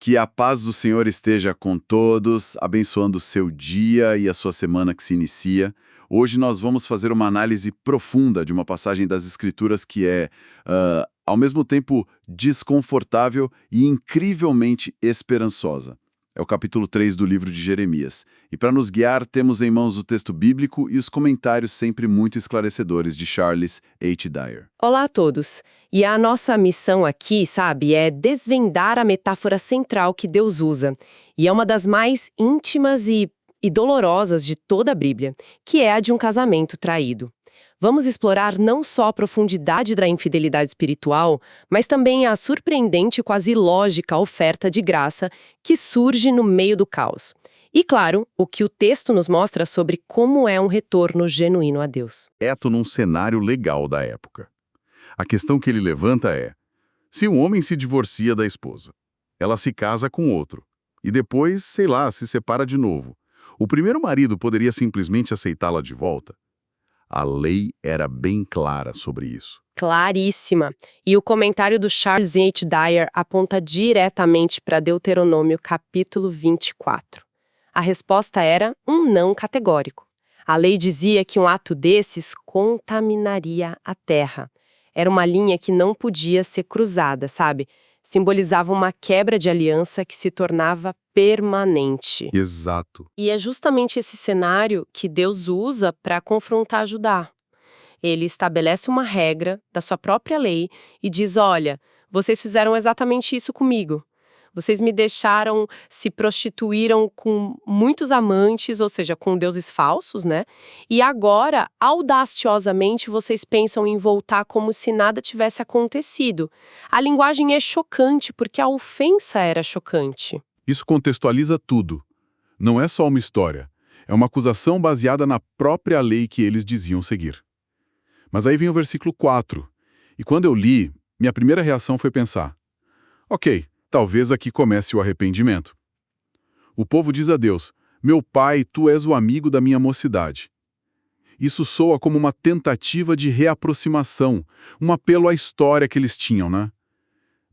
Que a paz do Senhor esteja com todos, abençoando o seu dia e a sua semana que se inicia. Hoje nós vamos fazer uma análise profunda de uma passagem das Escrituras que é, ao mesmo tempo, desconfortável e incrivelmente esperançosa. É o capítulo 3 do livro de Jeremias. E para nos guiar, temos em mãos o texto bíblico e os comentários sempre muito esclarecedores de Charles H. Dyer. Olá a todos. E a nossa missão aqui, sabe, é desvendar a metáfora central que Deus usa. E é uma das mais íntimas e dolorosas de toda a Bíblia, que é a de um casamento traído. Vamos explorar não só a profundidade da infidelidade espiritual, mas também a surpreendente e quase ilógica oferta de graça que surge no meio do caos. E, claro, o que o texto nos mostra sobre como é um retorno genuíno a Deus. Num cenário legal da época. A questão que ele levanta é: se um homem se divorcia da esposa, ela se casa com outro, e depois, sei lá, se separa de novo, o primeiro marido poderia simplesmente aceitá-la de volta? A lei era bem clara sobre isso. Claríssima. E o comentário do Charles H. Dyer aponta diretamente para Deuteronômio capítulo 24. A resposta era um não categórico. A lei dizia que um ato desses contaminaria a terra. Era uma linha que não podia ser cruzada, sabe? Simbolizava uma quebra de aliança que se tornava permanente. Exato. E é justamente esse cenário que Deus usa para confrontar Judá. Ele estabelece uma regra da sua própria lei e diz: olha, vocês fizeram exatamente isso comigo. Vocês me deixaram, se prostituíram com muitos amantes, ou seja, com deuses falsos, né? E agora, audaciosamente, vocês pensam em voltar como se nada tivesse acontecido. A linguagem é chocante porque a ofensa era chocante. Isso contextualiza tudo. Não é só uma história. É uma acusação baseada na própria lei que eles diziam seguir. Mas aí vem o versículo 4. E quando eu li, minha primeira reação foi pensar: ok, talvez aqui comece o arrependimento. O povo diz a Deus: meu pai, tu és o amigo da minha mocidade. Isso soa como uma tentativa de reaproximação, um apelo à história que eles tinham, né?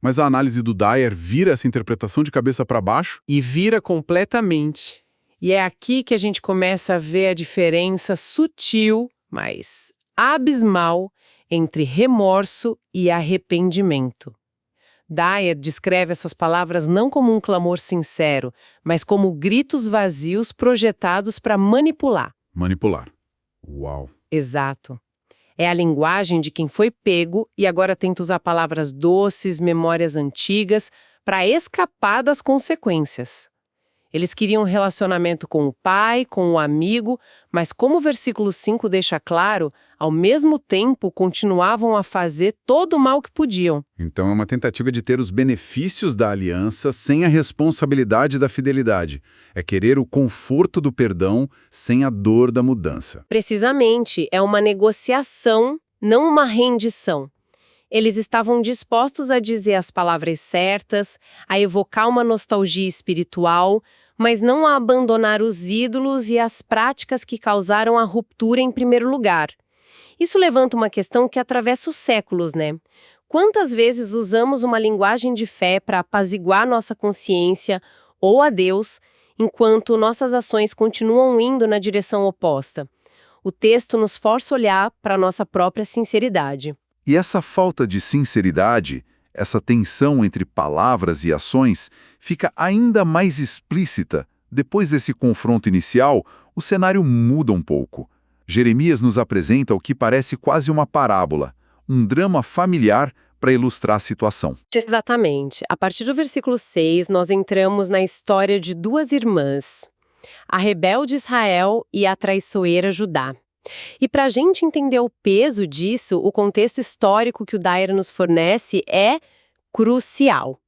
Mas a análise do Dyer vira essa interpretação de cabeça para baixo? E vira completamente. E é aqui que a gente começa a ver a diferença sutil, mas abismal, entre remorso e arrependimento. Dyer descreve essas palavras não como um clamor sincero, mas como gritos vazios projetados para manipular. Manipular. Uau. Exato. É a linguagem de quem foi pego e agora tenta usar palavras doces, memórias antigas, para escapar das consequências. Eles queriam um relacionamento com o pai, com o amigo, mas como o versículo 5 deixa claro, ao mesmo tempo continuavam a fazer todo o mal que podiam. Então é uma tentativa de ter os benefícios da aliança sem a responsabilidade da fidelidade. É querer o conforto do perdão sem a dor da mudança. Precisamente, é uma negociação, não uma rendição. Eles estavam dispostos a dizer as palavras certas, a evocar uma nostalgia espiritual, mas não a abandonar os ídolos e as práticas que causaram a ruptura em primeiro lugar. Isso levanta uma questão que atravessa os séculos, né? Quantas vezes usamos uma linguagem de fé para apaziguar nossa consciência ou a Deus, enquanto nossas ações continuam indo na direção oposta? O texto nos força a olhar para a nossa própria sinceridade. E essa falta de sinceridade, essa tensão entre palavras e ações, fica ainda mais explícita. Depois desse confronto inicial, o cenário muda um pouco. Jeremias nos apresenta o que parece quase uma parábola, um drama familiar para ilustrar a situação. Exatamente. A partir do versículo 6, nós entramos na história de duas irmãs, a rebelde Israel e a traiçoeira Judá. E para a gente entender o peso disso, o contexto histórico que o Dyer nos fornece é crucial.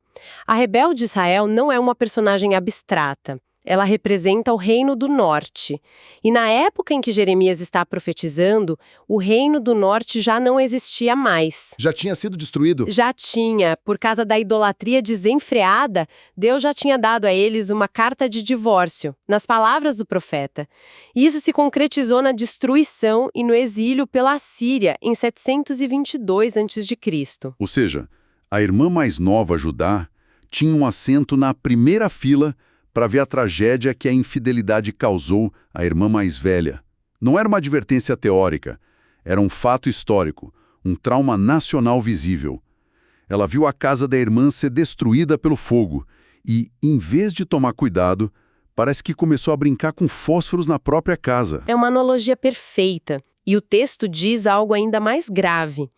A rebelde Israel não é uma personagem abstrata. Ela representa o Reino do Norte. E na época em que Jeremias está profetizando, o Reino do Norte já não existia mais. Já tinha sido destruído? Já tinha. Por causa da idolatria desenfreada, Deus já tinha dado a eles uma carta de divórcio, nas palavras do profeta. Isso se concretizou na destruição e no exílio pela Assíria em 722 a.C. Ou seja, a irmã mais nova, Judá, tinha um assento na primeira fila para ver a tragédia que a infidelidade causou à irmã mais velha. Não era uma advertência teórica, era um fato histórico, um trauma nacional visível. Ela viu a casa da irmã ser destruída pelo fogo e, em vez de tomar cuidado, parece que começou a brincar com fósforos na própria casa. É uma analogia perfeita. E o texto diz algo ainda mais grave.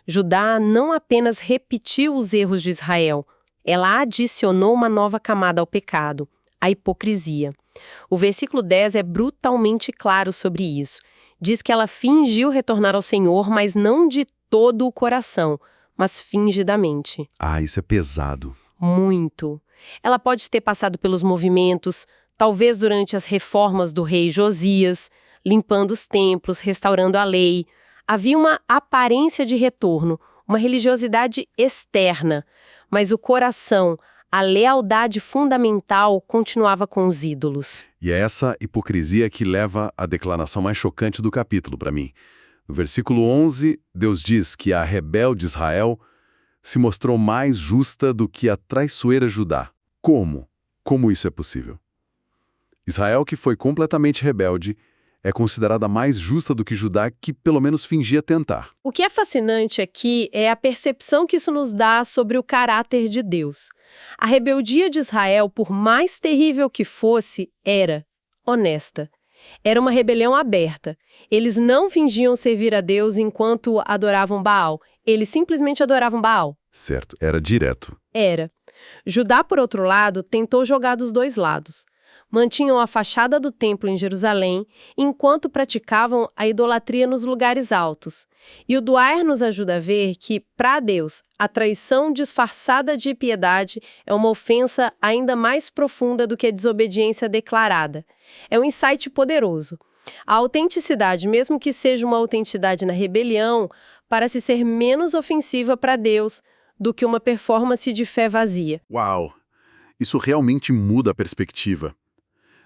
Judá não apenas repetiu os erros de Israel, ela adicionou uma nova camada ao pecado, a hipocrisia. O versículo 10 é brutalmente claro sobre isso. Diz que ela fingiu retornar ao Senhor, mas não de todo o coração, mas fingidamente. Ah, isso é pesado. Muito. Ela pode ter passado pelos movimentos, talvez durante as reformas do rei Josias, limpando os templos, restaurando a lei. Havia uma aparência de retorno, uma religiosidade externa, mas o coração, a lealdade fundamental continuava com os ídolos. E é essa hipocrisia que leva à declaração mais chocante do capítulo para mim. No versículo 11, Deus diz que a rebelde Israel se mostrou mais justa do que a traiçoeira Judá. Como? Como isso é possível? Israel, que foi completamente rebelde, é considerada mais justa do que Judá, que pelo menos fingia tentar. O que é fascinante aqui é a percepção que isso nos dá sobre o caráter de Deus. A rebeldia de Israel, por mais terrível que fosse, era honesta. Era uma rebelião aberta. Eles não fingiam servir a Deus enquanto adoravam Baal. Eles simplesmente adoravam Baal. Certo, era direto. Era. Judá, por outro lado, tentou jogar dos dois lados. Mantinham a fachada do templo em Jerusalém, enquanto praticavam a idolatria nos lugares altos. E o Dwyer nos ajuda a ver que, para Deus, a traição disfarçada de piedade é uma ofensa ainda mais profunda do que a desobediência declarada. É um insight poderoso. A autenticidade, mesmo que seja uma autenticidade na rebelião, parece ser menos ofensiva para Deus do que uma performance de fé vazia. Uau! Isso realmente muda a perspectiva.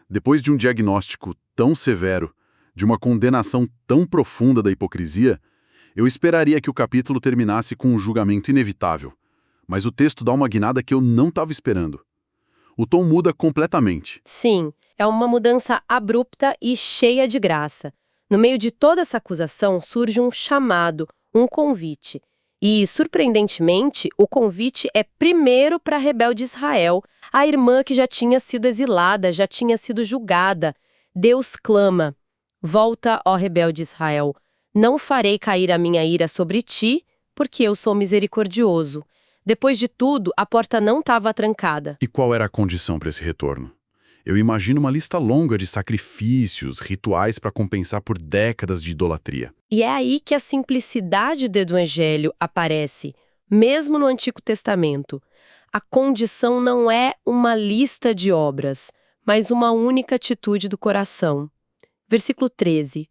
Depois de um diagnóstico tão severo, de uma condenação tão profunda da hipocrisia, eu esperaria que o capítulo terminasse com um julgamento inevitável. Mas o texto dá uma guinada que eu não estava esperando. O tom muda completamente. Sim, é uma mudança abrupta e cheia de graça. No meio de toda essa acusação surge um chamado, um convite. E, surpreendentemente, o convite é primeiro para a rebelde Israel, a irmã que já tinha sido exilada, já tinha sido julgada. Deus clama: volta, ó rebelde Israel, não farei cair a minha ira sobre ti, porque eu sou misericordioso. Depois de tudo, a porta não estava trancada. E qual era a condição para esse retorno? Eu imagino uma lista longa de sacrifícios, rituais para compensar por décadas de idolatria. E é aí que a simplicidade do Evangelho aparece, mesmo no Antigo Testamento. A condição não é uma lista de obras, mas uma única atitude do coração. Versículo 13.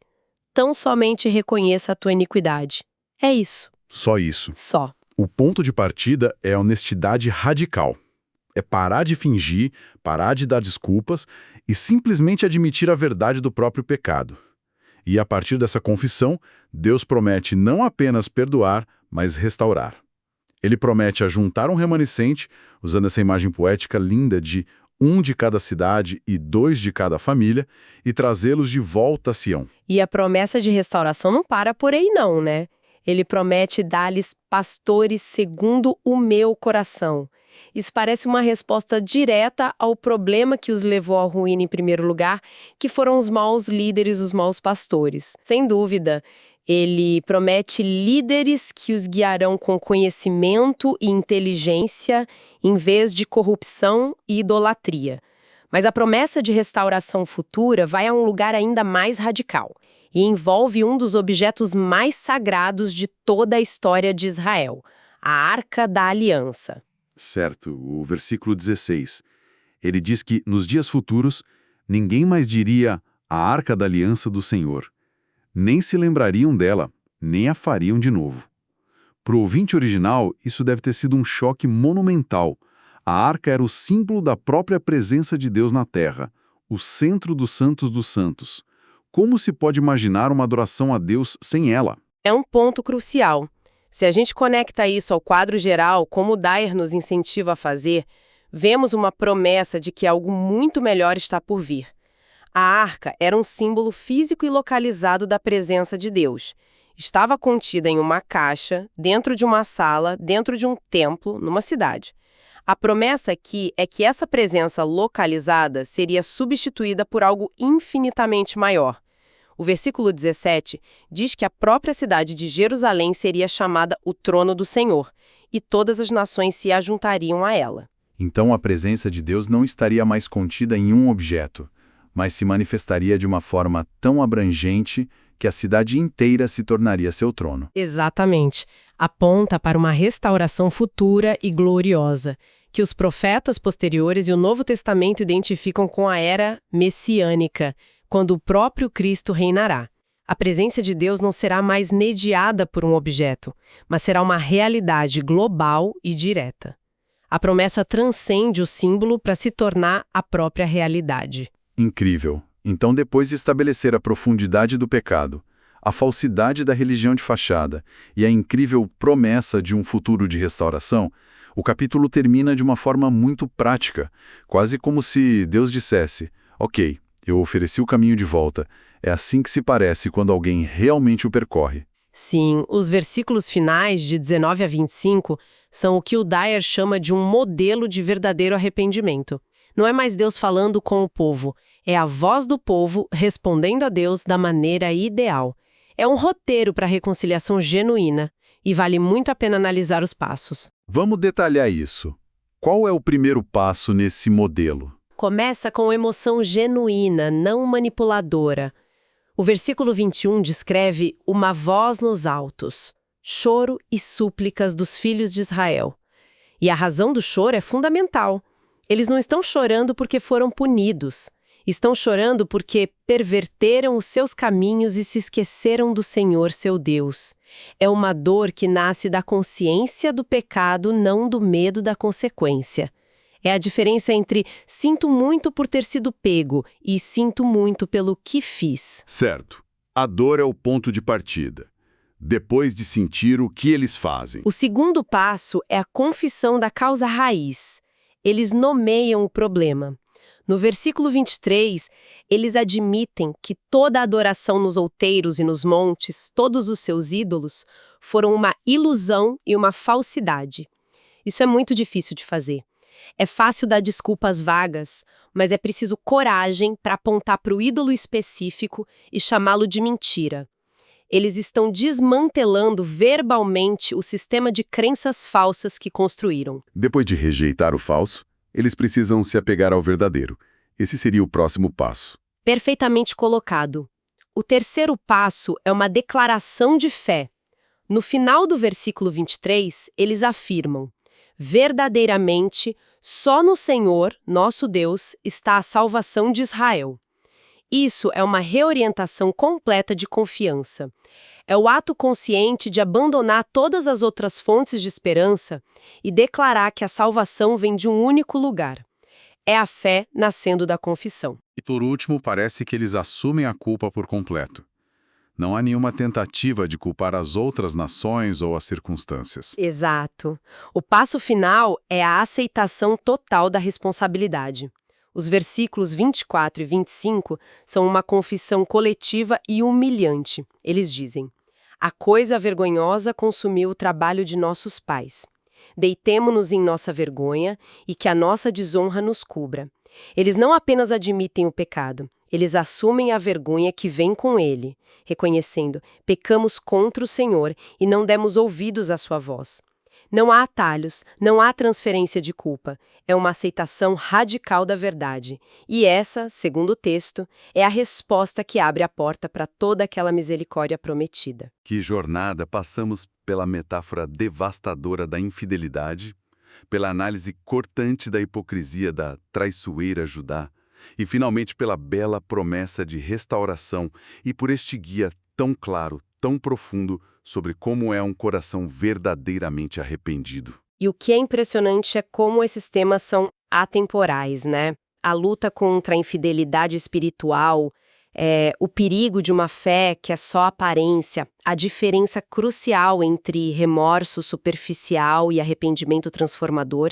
Tão somente reconheça a tua iniquidade. É isso. Só isso. Só. O ponto de partida é a honestidade radical. É parar de fingir, parar de dar desculpas e simplesmente admitir a verdade do próprio pecado. E a partir dessa confissão, Deus promete não apenas perdoar, mas restaurar. Ele promete ajuntar um remanescente, usando essa imagem poética linda de 1 de cada cidade e 2 de cada família, e trazê-los de volta a Sião. E a promessa de restauração não para por aí não, né? Ele promete dar-lhes pastores segundo o meu coração. Isso parece uma resposta direta ao problema que os levou à ruína em primeiro lugar, que foram os maus líderes, os maus pastores. Sem dúvida, ele promete líderes que os guiarão com conhecimento e inteligência, em vez de corrupção e idolatria. Mas a promessa de restauração futura vai a um lugar ainda mais radical e envolve um dos objetos mais sagrados de toda a história de Israel, a Arca da Aliança. Certo, o versículo 16. Ele diz que, nos dias futuros, ninguém mais diria a Arca da Aliança do Senhor. Nem se lembrariam dela, nem a fariam de novo. Para o ouvinte original, isso deve ter sido um choque monumental. A Arca era o símbolo da própria presença de Deus na Terra, o centro dos santos. Como se pode imaginar uma adoração a Deus sem ela? É um ponto crucial. Se a gente conecta isso ao quadro geral, como Dyer nos incentiva a fazer, vemos uma promessa de que algo muito melhor está por vir. A arca era um símbolo físico e localizado da presença de Deus. Estava contida em uma caixa, dentro de uma sala, dentro de um templo, numa cidade. A promessa aqui é que essa presença localizada seria substituída por algo infinitamente maior. O versículo 17 diz que a própria cidade de Jerusalém seria chamada o trono do Senhor, e todas as nações se ajuntariam a ela. Então a presença de Deus não estaria mais contida em um objeto, mas se manifestaria de uma forma tão abrangente que a cidade inteira se tornaria seu trono. Exatamente. Aponta para uma restauração futura e gloriosa, que os profetas posteriores e o Novo Testamento identificam com a era messiânica, quando o próprio Cristo reinará. A presença de Deus não será mais mediada por um objeto, mas será uma realidade global e direta. A promessa transcende o símbolo para se tornar a própria realidade. Incrível. Então, depois de estabelecer a profundidade do pecado, a falsidade da religião de fachada e a incrível promessa de um futuro de restauração, o capítulo termina de uma forma muito prática, quase como se Deus dissesse: ok, eu ofereci o caminho de volta. É assim que se parece quando alguém realmente o percorre. Sim, os versículos finais, de 19 a 25, são o que o Dyer chama de um modelo de verdadeiro arrependimento. Não é mais Deus falando com o povo, é a voz do povo respondendo a Deus da maneira ideal. É um roteiro para a reconciliação genuína, e vale muito a pena analisar os passos. Vamos detalhar isso. Qual é o primeiro passo nesse modelo? Começa com emoção genuína, não manipuladora. O versículo 21 descreve uma voz nos altos, choro e súplicas dos filhos de Israel. E a razão do choro é fundamental. Eles não estão chorando porque foram punidos. Estão chorando porque perverteram os seus caminhos e se esqueceram do Senhor, seu Deus. É uma dor que nasce da consciência do pecado, não do medo da consequência. É a diferença entre sinto muito por ter sido pego e sinto muito pelo que fiz. Certo. A dor é o ponto de partida. Depois de sentir o que eles fazem. O segundo passo é a confissão da causa raiz. Eles nomeiam o problema. No versículo 23, eles admitem que toda a adoração nos outeiros e nos montes, todos os seus ídolos, foram uma ilusão e uma falsidade. Isso é muito difícil de fazer. É fácil dar desculpas vagas, mas é preciso coragem para apontar para o ídolo específico e chamá-lo de mentira. Eles estão desmantelando verbalmente o sistema de crenças falsas que construíram. Depois de rejeitar o falso, eles precisam se apegar ao verdadeiro. Esse seria o próximo passo. Perfeitamente colocado. O terceiro passo é uma declaração de fé. No final do versículo 23, eles afirmam: verdadeiramente, só no Senhor, nosso Deus, está a salvação de Israel. Isso é uma reorientação completa de confiança. É o ato consciente de abandonar todas as outras fontes de esperança e declarar que a salvação vem de um único lugar. É a fé nascendo da confissão. E por último, parece que eles assumem a culpa por completo. Não há nenhuma tentativa de culpar as outras nações ou as circunstâncias. Exato. O passo final é a aceitação total da responsabilidade. Os versículos 24 e 25 são uma confissão coletiva e humilhante. Eles dizem: a coisa vergonhosa consumiu o trabalho de nossos pais. Deitemo-nos em nossa vergonha e que a nossa desonra nos cubra. Eles não apenas admitem o pecado, eles assumem a vergonha que vem com ele, reconhecendo: pecamos contra o Senhor e não demos ouvidos à sua voz. Não há atalhos, não há transferência de culpa. É uma aceitação radical da verdade. E essa, segundo o texto, é a resposta que abre a porta para toda aquela misericórdia prometida. Que jornada passamos pela metáfora devastadora da infidelidade, pela análise cortante da hipocrisia da traiçoeira Judá, e finalmente pela bela promessa de restauração e por este guia tão claro, tão profundo, sobre como é um coração verdadeiramente arrependido. E o que é impressionante é como esses temas são atemporais, né? A luta contra a infidelidade espiritual O perigo de uma fé que é só aparência, a diferença crucial entre remorso superficial e arrependimento transformador,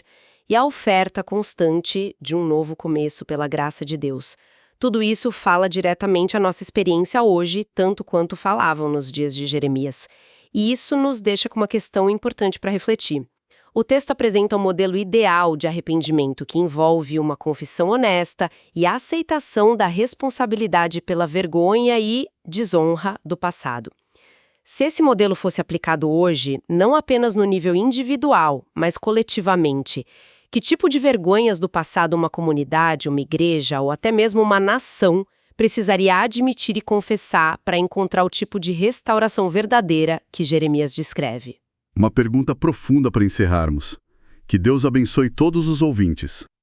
e a oferta constante de um novo começo pela graça de Deus. Tudo isso fala diretamente à nossa experiência hoje, tanto quanto falavam nos dias de Jeremias. E isso nos deixa com uma questão importante para refletir. O texto apresenta um modelo ideal de arrependimento que envolve uma confissão honesta e a aceitação da responsabilidade pela vergonha e desonra do passado. Se esse modelo fosse aplicado hoje, não apenas no nível individual, mas coletivamente, que tipo de vergonhas do passado uma comunidade, uma igreja ou até mesmo uma nação precisaria admitir e confessar para encontrar o tipo de restauração verdadeira que Jeremias descreve? Uma pergunta profunda para encerrarmos. Que Deus abençoe todos os ouvintes.